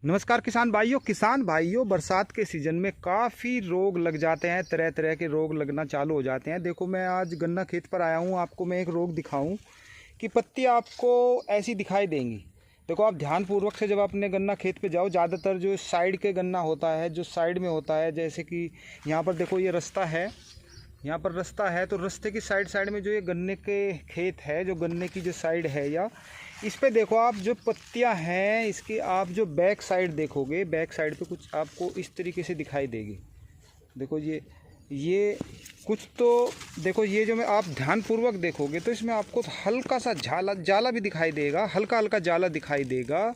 नमस्कार किसान भाइयों बरसात के सीज़न में काफ़ी रोग लग जाते हैं। तरह तरह के रोग लगना चालू हो जाते हैं। देखो मैं आज गन्ना खेत पर आया हूँ, आपको मैं एक रोग दिखाऊं कि पत्ती आपको ऐसी दिखाई देंगी। देखो आप ध्यानपूर्वक से जब अपने गन्ना खेत पे जाओ, ज़्यादातर जो साइड के गन्ना होता है, जो साइड में होता है, जैसे कि यहाँ पर देखो ये रास्ता है, यहाँ पर रास्ता है, तो रास्ते की साइड में जो ये गन्ने के खेत है, जो गन्ने की जो साइड है, या इस पे देखो आप जो पत्तियां हैं इसकी, आप जो बैक साइड देखोगे, बैक साइड पे कुछ आपको इस तरीके से दिखाई देगी। देखो ये कुछ तो देखो, ये जो मैं आप ध्यानपूर्वक देखोगे तो इसमें आपको हल्का सा जाला भी दिखाई देगा, हल्का हल्का जाला दिखाई देगा।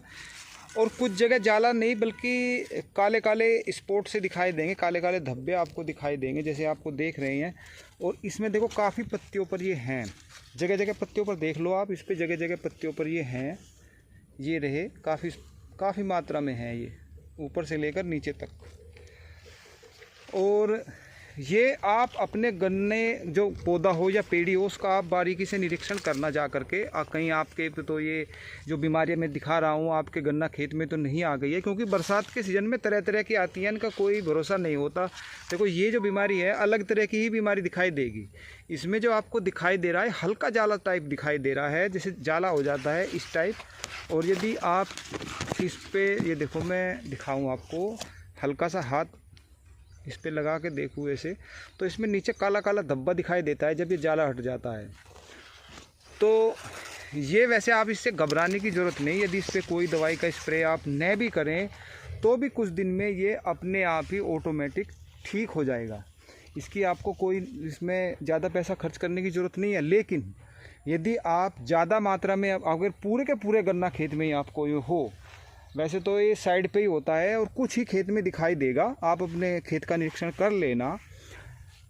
और कुछ जगह जाला नहीं बल्कि काले काले स्पॉट से दिखाई देंगे, काले काले धब्बे आपको दिखाई देंगे, जैसे आपको देख रहे हैं। और इसमें देखो काफ़ी पत्तियों पर ये हैं, जगह जगह पत्तियों पर देख लो आप, इस पे जगह जगह पत्तियों पर ये हैं, ये रहे काफ़ी मात्रा में हैं, ये ऊपर से लेकर नीचे तक। और ये आप अपने गन्ने जो पौधा हो या पेड़ी हो, उसका आप बारीकी से निरीक्षण करना जा करके। कहीं आपके तो ये जो बीमारियां मैं दिखा रहा हूँ आपके गन्ना खेत में तो नहीं आ गई है, क्योंकि बरसात के सीज़न में तरह तरह की आती हैं, इनका कोई भरोसा नहीं होता। देखो ये जो बीमारी है अलग तरह की ही बीमारी दिखाई देगी। इसमें जो आपको दिखाई दे रहा है हल्का जाला टाइप दिखाई दे रहा है, जैसे जाला हो जाता है इस टाइप। और यदि आप इस पर ये देखो, मैं दिखाऊँ आपको, हल्का सा हाथ इस पे लगा के देखूँ ऐसे, तो इसमें नीचे काला काला धब्बा दिखाई देता है जब ये जाला हट जाता है। तो ये वैसे आप इससे घबराने की ज़रूरत नहीं। यदि इस पर कोई दवाई का स्प्रे आप न भी करें तो भी कुछ दिन में ये अपने आप ही ऑटोमेटिक ठीक हो जाएगा। इसकी आपको कोई इसमें ज़्यादा पैसा खर्च करने की ज़रूरत नहीं है। लेकिन यदि आप ज़्यादा मात्रा में, अगर पूरे के पूरे गन्ना खेत में ही आपको ये हो, वैसे तो ये साइड पे ही होता है और कुछ ही खेत में दिखाई देगा, आप अपने खेत का निरीक्षण कर लेना।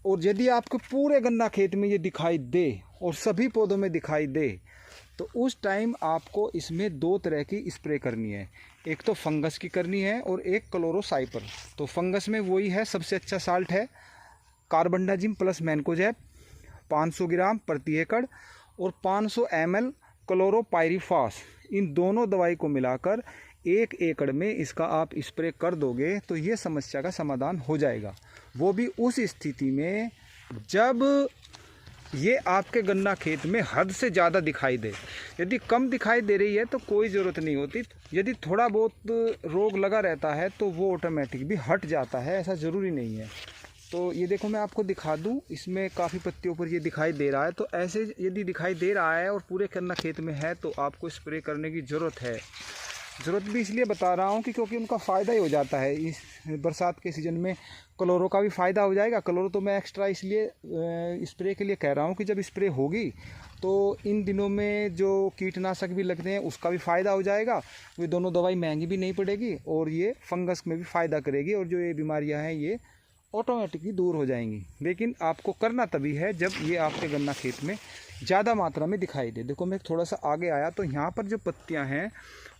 और यदि आपको पूरे गन्ना खेत में ये दिखाई दे और सभी पौधों में दिखाई दे, तो उस टाइम आपको इसमें दो तरह की स्प्रे करनी है। एक तो फंगस की करनी है और एक क्लोरोसाइपर। तो फंगस में वही है, सबसे अच्छा साल्ट है कार्बनडाजिम प्लस मैनकोजेब 500 ग्राम प्रति एकड़, और 500 ml क्लोरोपाइरीफास। इन दोनों दवाई को मिलाकर 1 एकड़ में इसका आप स्प्रे कर दोगे तो ये समस्या का समाधान हो जाएगा। वो भी उस स्थिति में जब ये आपके गन्ना खेत में हद से ज़्यादा दिखाई दे। यदि कम दिखाई दे रही है तो कोई ज़रूरत नहीं होती। यदि थोड़ा बहुत रोग लगा रहता है तो वो ऑटोमेटिक भी हट जाता है, ऐसा ज़रूरी नहीं है। तो ये देखो मैं आपको दिखा दूं, इसमें काफ़ी पत्तियों पर ये दिखाई दे रहा है। तो ऐसे यदि दिखाई दे रहा है और पूरे गन्ना खेत में है तो आपको स्प्रे करने की ज़रूरत है। ज़रूरत भी इसलिए बता रहा हूँ कि क्योंकि उनका फ़ायदा ही हो जाता है। इस बरसात के सीज़न में क्लोरो का भी फ़ायदा हो जाएगा। क्लोरो तो मैं एक्स्ट्रा इसलिए स्प्रे के लिए कह रहा हूँ कि जब स्प्रे होगी तो इन दिनों में जो कीटनाशक भी लगते हैं उसका भी फ़ायदा हो जाएगा। ये दोनों दवाई महंगी भी नहीं पड़ेगी और ये फंगस में भी फ़ायदा करेगी, और जो ये बीमारियाँ हैं ये ऑटोमेटिकली दूर हो जाएंगी। लेकिन आपको करना तभी है जब ये आपके गन्ना खेत में ज़्यादा मात्रा में दिखाई दे। देखो मैं थोड़ा सा आगे आया तो यहाँ पर जो पत्तियाँ हैं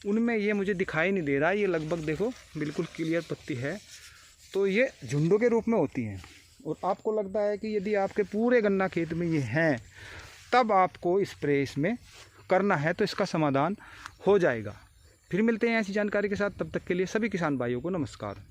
उनमें ये मुझे दिखाई नहीं दे रहा है। ये लगभग देखो बिल्कुल क्लियर पत्ती है, तो ये झुंडों के रूप में होती हैं। और आपको लगता है कि यदि आपके पूरे गन्ना खेत में ये हैं तब आपको स्प्रे इसमें करना है, तो इसका समाधान हो जाएगा। फिर मिलते हैं ऐसी जानकारी के साथ, तब तक के लिए सभी किसान भाइयों को नमस्कार।